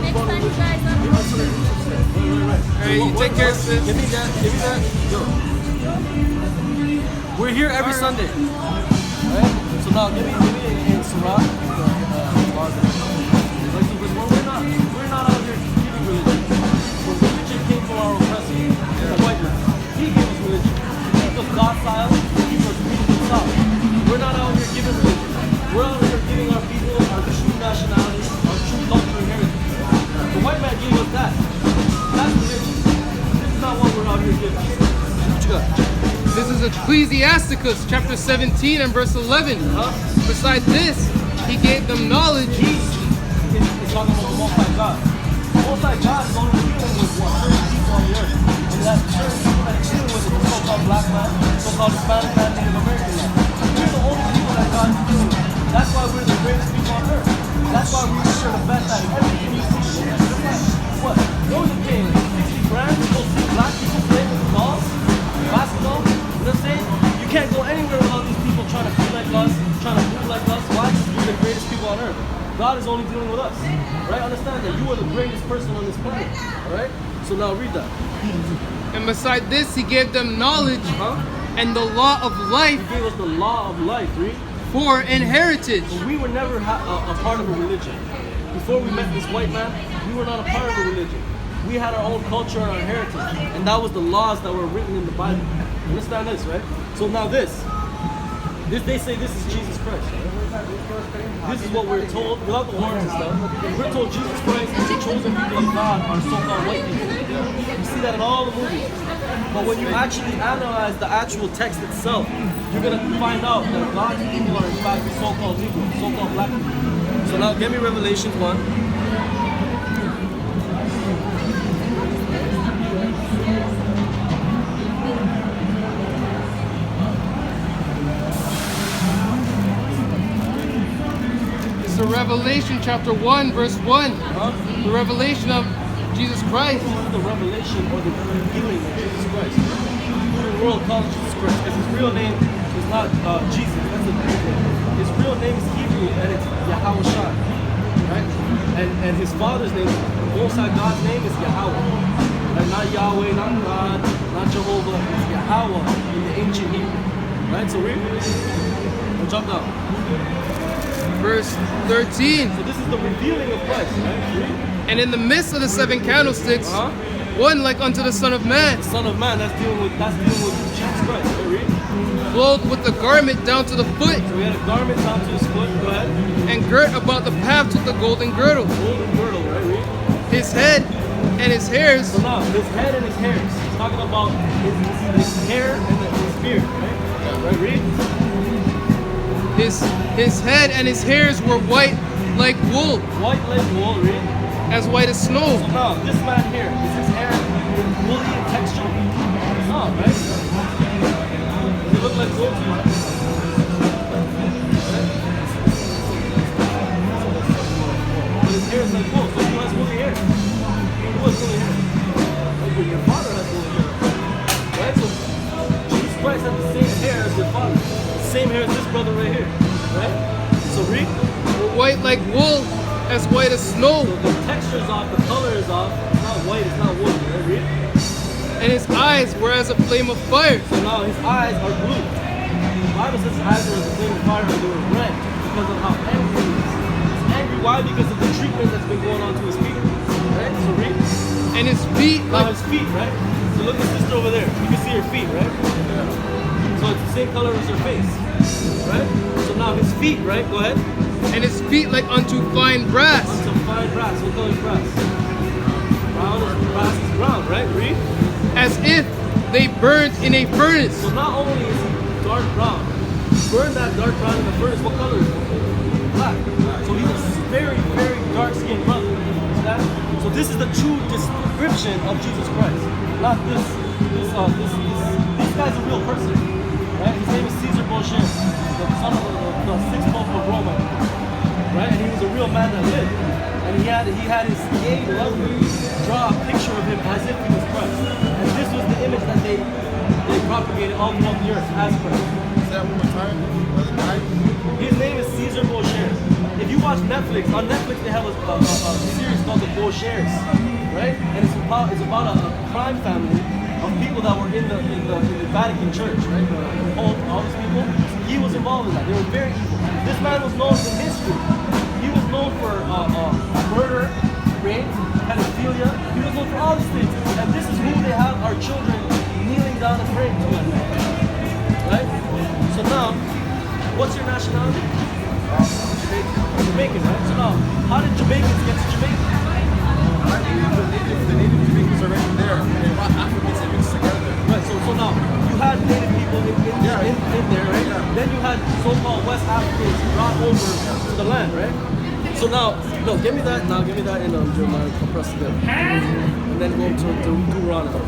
Next time you guys are Hey, you take care, sis. Give me that. Give me that. Yo. We're here every Sunday. Right? So now give me in Surah. We're not out here giving religion. The religion came from our oppressor, the white man. He gave us religion. He keep us docile. He keep us south. We're not out here giving religion. We're out here giving our people our true nationality, our true culture and heritage. The white man gave us that. That's religion. This is not what we're out here giving. What you got? This is Ecclesiasticus chapter 17 and verse 11. Besides this, he gave them knowledge. He's talking about the Most High God. The Most High God is only dealing with certain people on the earth. And that certain people that he's dealing with is the so-called black man, so-called Hispanic man, Native American man. We're the only people that God is dealing with. That's why we're the greatest people on earth. That's why we are the best at everything you see. What? There was a game, 60 grand to go see black people play with balls, basketball. You know what I'm saying? You can't go anywhere without these people trying to be like us, trying to move like us. Why? Because we're the greatest people on earth. God is only dealing with us. Right? Understand that you are the greatest person on this planet. Alright? So now read that. And beside this, he gave them knowledge and the law of life. He gave us the law of life, read. For inheritance. But we were never a part of a religion. Before we met this white man, we were not a part of a religion. We had our own culture and our heritage. And that was the laws that were written in the Bible. Understand this, right? So now this they say this is Jesus Christ. This is what we're told, without the horns and stuff. We're told Jesus Christ and the chosen people of God are so-called white people. You see that in all the movies. But when you actually analyze the actual text itself, you're going to find out that God's people are in fact so-called people, so-called black people. So now give me Revelation 1. So Revelation chapter 1 verse 1. The revelation of Jesus Christ. This is the revelation or the revealing of Jesus Christ. The world calls Jesus Christ because his real name is not Jesus. That's the thing. His real name is Hebrew and it's Yahweh. Right? And his father's name, Most High God's name is Yahweh. And not Yahweh, not God, not Jehovah. It's Yahweh in the ancient Hebrew. Right? So read. We'll jump down. Verse 13. So this is the revealing of Christ, right? And in the midst of the seven candlesticks, one like unto the Son of Man. The Son of Man, that's dealing with Jesus Christ, right? Clothed with the garment down to the foot. So we had a garment down to his foot, go ahead. And girt about the paps with the golden girdle. Golden girdle, right? His head and his hairs. So now, his head and his hairs. He's talking about his hair and his beard, right? Right, read. His head and his hairs were white like wool. White like wool, read. As white as snow. So now, this man here, is his hair woolly in texture? No, right? Does it look like wool to you? His hair is like wool, so who has woolly hair? Who has woolly hair? Like your father has woolly hair. Right? So Jesus Christ has the same hair as your father. Same hair as this brother right here, right? So read. White like wool, as white as snow. So the texture is off, the color is off. It's not white, it's not wool, right? Read. And his eyes were as a flame of fire. So now his eyes are blue. The Bible says his eyes were as a flame of fire and they were red because of how angry he is. He's angry, why? Because of the treatment that's been going on to his feet. Right? So read. And his feet now his feet, right? So look at sister over there. You can see her feet, right? So it's the same color as her face. Right? So now his feet, right? Go ahead. And his feet like unto fine brass. Unto fine brass. What color is brass? Brown is brass is brown, right? Read. As if they burned in a furnace. So not only is he dark brown, burn that dark brown in the furnace. What color is it? Black. So he's a very, very dark skinned brother. Understand? So this is the true description of Jesus Christ. Not this guy's a real person. Right? His name is Caesar Borgia, the son of the sixth pope of Rome. Right? And he was a real man that lived. And he had his gay lover draw a picture of him as if he was Christ. And this was the image that they propagated all throughout the earth as Christ. Is that one more time? His name is Caesar Borgia. if you watch Netflix, on Netflix they have a series called The Bull Shares, right? And it's about a crime family of people that were in the Vatican Church, right? The Pope, all these people. He was involved in that. They were very evil. This man was known in history. He was known for murder, rape, pedophilia. He was known for all these things. And this is who they have our children kneeling down and praying to, right? So now, what's your nationality? Jamaican, right? So now, how did Jamaicans get to Jamaica? The native Jamaicans are already there. They brought Africans and mixed together. Right, so now, you had native people in there, right? Yeah. Then you had so-called West Africans brought over to the land, right? So now, no, give me that in Jeremiah, compressed together. And then go to Deuteronomy.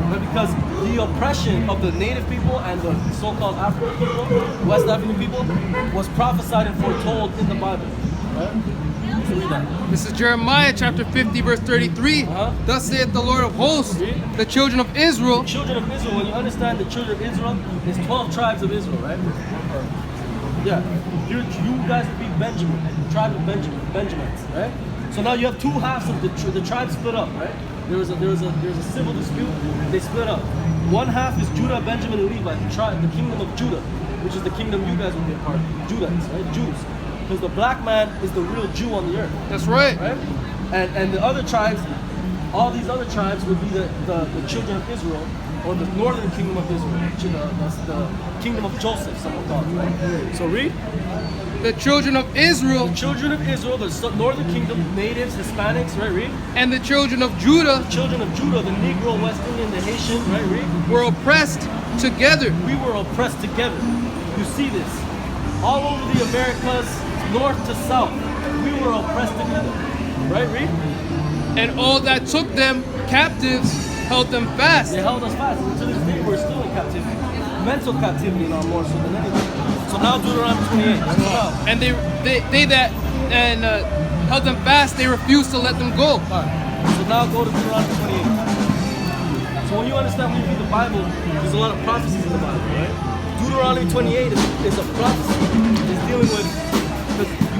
Right, because the oppression of the native people and the so-called African people, West African people, was prophesied and foretold in the Bible. Right? So read that. This is Jeremiah chapter 50, verse 33. Thus saith the Lord of hosts, the children of Israel. The children of Israel, when you understand the children of Israel, there's 12 tribes of Israel, right? Yeah. You guys would be Benjamin, the tribe of Benjamins, right? So now you have two halves of the tribe split up, right? There was a civil dispute. They split up. One half is Judah, Benjamin, and Levi, the kingdom of Judah, which is the kingdom you guys would be a part of. Judahites, right? Jews. Because the black man is the real Jew on the earth. That's right. Right? And the other tribes, all these other tribes would be the children of Israel, or the northern kingdom of Israel, which is the kingdom of Joseph, someone called it, right? So read. The children of Israel. The children of Israel, the northern kingdom, natives, Hispanics, right? Read. And the children of Judah. The children of Judah, the Negro, West Indian, the Haitian, right? Read. Were oppressed together. We were oppressed together. You see this. All over the Americas, north to south, we were oppressed together. Right? Read. And all that took them captives held them fast. They held us fast. And to this day, we're still in captivity. Mental captivity now more so than anything. So now Deuteronomy 28. Let's go now. And they that held them fast, they refused to let them go. All right. So now go to Deuteronomy 28. So when you understand, when you read the Bible, there's a lot of prophecies in the Bible, right? Deuteronomy 28 is a prophecy. It's dealing with,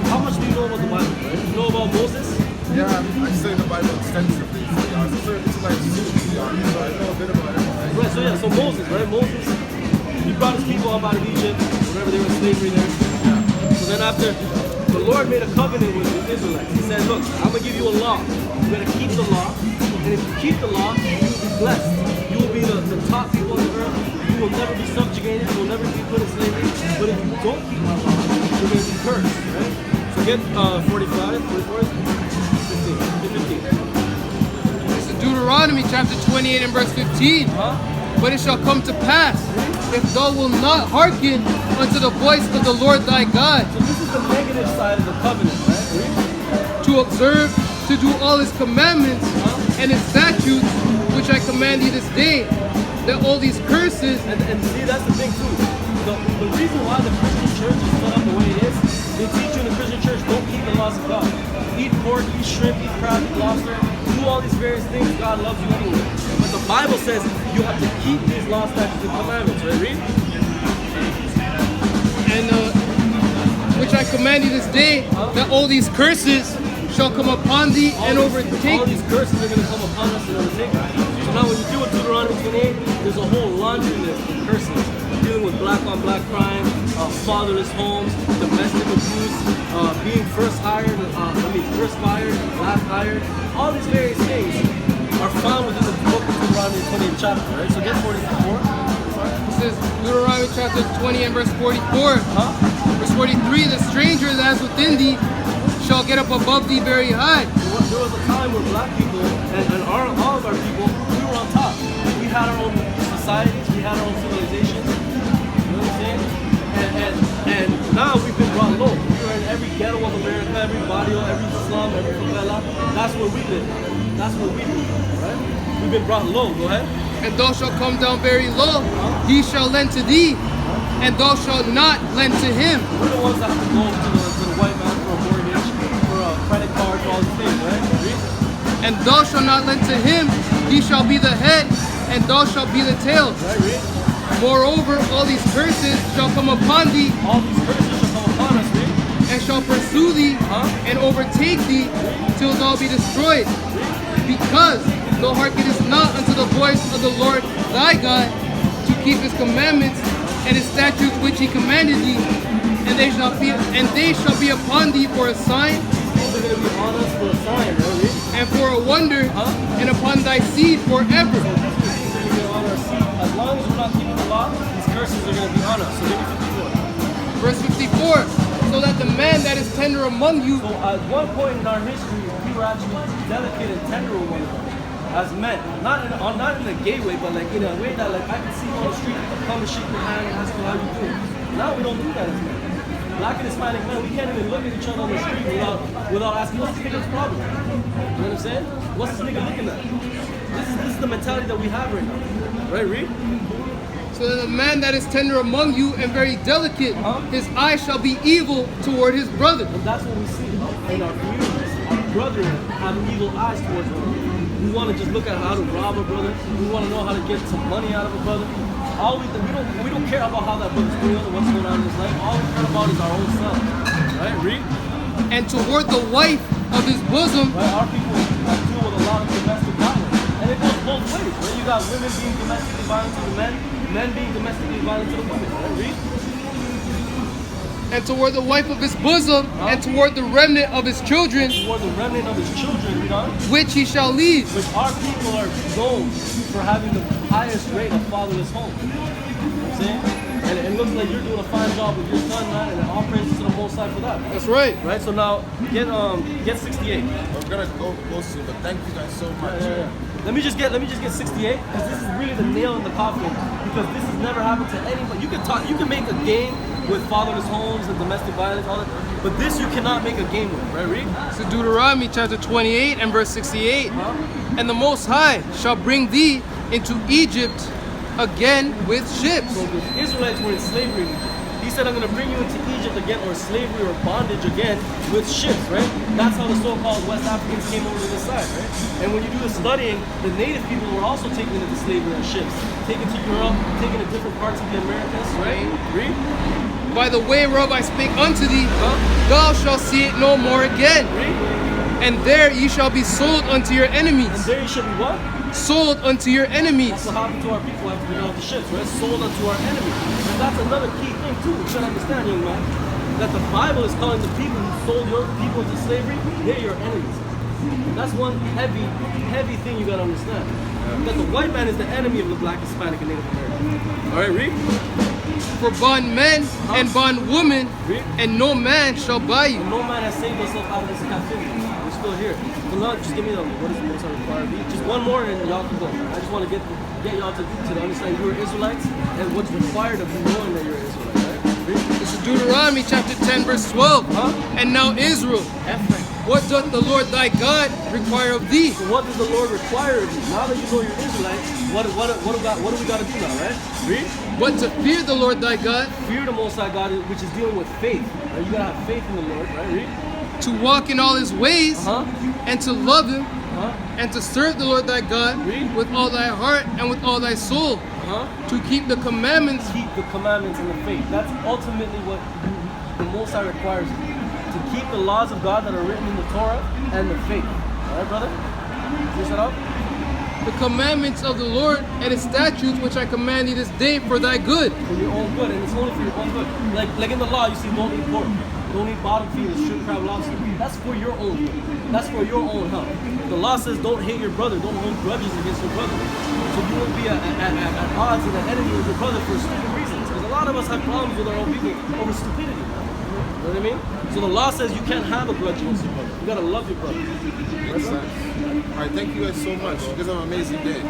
how much do you know about the Bible, right? You know about Moses? Yeah, I study the Bible extensively. It's like sushi, so I know a bit about it. Right, so yeah, so Moses, right? Moses, he brought his people up out of Egypt, whenever they were in slavery there. So then after, the Lord made a covenant with the Israelites. He said, look, I'm going to give you a law. You're going to keep the law. And if you keep the law, you will be blessed. You will be the top people on the earth. You will never be subjugated. You will never be put in slavery. But if you don't keep my law, you're going to be cursed, right? So get 45, 15. This is Deuteronomy chapter 28 and verse 15. But it shall come to pass, if thou wilt not hearken unto the voice of the Lord thy God, So this is the negative side of the covenant, right? to observe, to do all his commandments and his statutes, which I command thee this day, that all these curses, And see, that's the thing too. The reason why the Christian church is set up the way it is, they teach you in the Christian church, don't keep the laws of God. Eat pork, eat shrimp, eat crab, eat lobster, do all these various things. God loves you anyway. But the Bible says you have to keep these laws, statutes, and commandments, right? Read. and which I command thee this day, that all these curses shall come upon thee and overtake All thee. these curses are going to come upon us and overtake us. So now when you deal with Deuteronomy 28, there's a whole laundry list of curses. Dealing with black on black crime, fatherless homes, domestic abuse, being first fired, last hired. All these various things are found within the book of Deuteronomy 28 chapter, right? So get 44. This is Deuteronomy chapter 20 and verse 44. Verse 43, the stranger that is within thee shall get up above thee very high. There was a time where black people and all of our people, we were on top. We had our own societies, we had our own civilizations. You know what I'm saying? And now we've been brought low. We are in every ghetto of America, every barrio, every slum, every favela. That's where we live. That's where we live, right? We've been brought low. Go ahead. And thou shalt come down very low, he shall lend to thee, and thou shalt not lend to him. We're the ones that have to go to the white man for a mortgage, for a credit card, for all these things, right? Read. And thou shalt not lend to him, he shall be the head, and thou shalt be the tail. Right, read. Moreover, all these curses shall come upon thee, All these curses shall come upon us, read. and shall pursue thee and overtake thee till thou be destroyed. Because thou hearkenest not unto the voice of the Lord thy God to keep his commandments and his statutes which he commanded thee, and they shall be upon thee for a sign They're going to be on us for a sign, right? and for a wonder, and upon thy seed forever. As long as we're not keeping the law, these curses are going to be on us. So give me 54. Verse 54, so that the man that is tender among you, So at one point in our history, we were actually delicate and tender with one another as men. Not in a gay way, but like in a way that like I can see you on the street, come and shake your hand and ask you how you doing. Now we don't do that as men. Black and Hispanic men, we can't even look at each other on the street without asking, what's this nigga's problem? You know what I'm saying? What's this nigga looking at? This is the mentality that we have right now. Right, Reed? so that the man that is tender among you and very delicate, his eye shall be evil toward his brother. And that's what we see in our communities. Our brethren have evil eyes towards one another. We want to just look at how to rob a brother. We want to know how to get some money out of a brother. We don't care about how that brother's doing or what's going on in his life. All we care about is our own self. Right, Reed? And toward the wife of his bosom, Right, our people deal with a lot of domestic violence. And it goes both ways, right? You got women being domestically violent to the men being domestically violent to the women, right, Reed? and toward the wife of his bosom, and toward the remnant of his children, Toward the remnant of his children, you know? which he shall leave. Which our people are known for having the highest rate of fatherless homes. You know what I'm saying? And it looks like you're doing a fine job with your son, man, and all praises to the Most High for that. That's right. Right, so now get 68. I'm gonna go soon, but thank you guys so much. Yeah. Let me just get 68 because this is really the nail in the coffin because this has never happened to anybody. You can make a game with fatherless homes and domestic violence, all that, but this you cannot make a game with, right, Reed? So Deuteronomy chapter 28 and verse 68, and the Most High shall bring thee into Egypt again with ships. So the Israelites were in slavery in Egypt. He said, I'm going to bring you into Egypt again, or slavery or bondage again, with ships, right? That's how the so-called West Africans came over to this side, right? And when you do the studying, the native people were also taken into slavery on ships, taken to Europe, taken to different parts of the Americas, right? Read? By the way whereof I spake unto thee, thou shalt see it no more again. Read? And there ye shall be sold unto your enemies. And there you should be what? Sold unto your enemies. That's what happened to our people after we got off the ships, right? Sold unto our enemies. And that's another key thing too. You should understand, young man, that the Bible is calling the people who sold your people into slavery, they're your enemies. That's one heavy thing you gotta understand. That the white man is the enemy of the black, Hispanic, and Native American. Alright, read. For bondmen and bondwomen, Read. and no man shall buy you. No man has saved us out of this captivity. We're still here. So now, just give me what is the most required? Just one more and y'all can go. I just want to get y'all to understand you're Israelites and what's required of you knowing that you're Israelite, right? Read. This is Deuteronomy chapter 10 verse 12. And now Israel, what doth the Lord thy God require of thee? So what does the Lord require of you? Now that you know you're Israelites, what do we got to do now, right? Read. But to fear the Lord thy God, Fear the Most High God, which is dealing with faith. Right? You gotta have faith in the Lord, right? Read. to walk in all his ways, and to love him, and to serve the Lord thy God Read. with all thy heart and with all thy soul, to keep the commandments. Keep the commandments and the faith. That's ultimately what the Most High requires of you. To keep the laws of God that are written in the Torah and the faith. Alright, brother? Finish that up? The commandments of the Lord and his statutes which I command thee this day for thy good. For your own good, and it's only for your own good. Like in the law, you see, don't eat pork, don't eat bottom feeders, shrimp, crab, lobster. That's for your own good. That's for your own health. The law says don't hate your brother, don't hold grudges against your brother. So you won't be at odds and an enemy with your brother for stupid reasons. Because a lot of us have problems with our own people over stupidity. You know what I mean? So the law says you can't have a grudge against your brother. You gotta love your brother. Makes sense. Alright, thank you guys so much. You guys have an amazing day.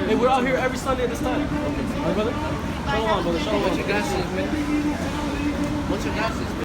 Hey, we're out here every Sunday at this time. Alright, brother? Shalom, brother. Shalom. What's your glasses, man? What's your glasses?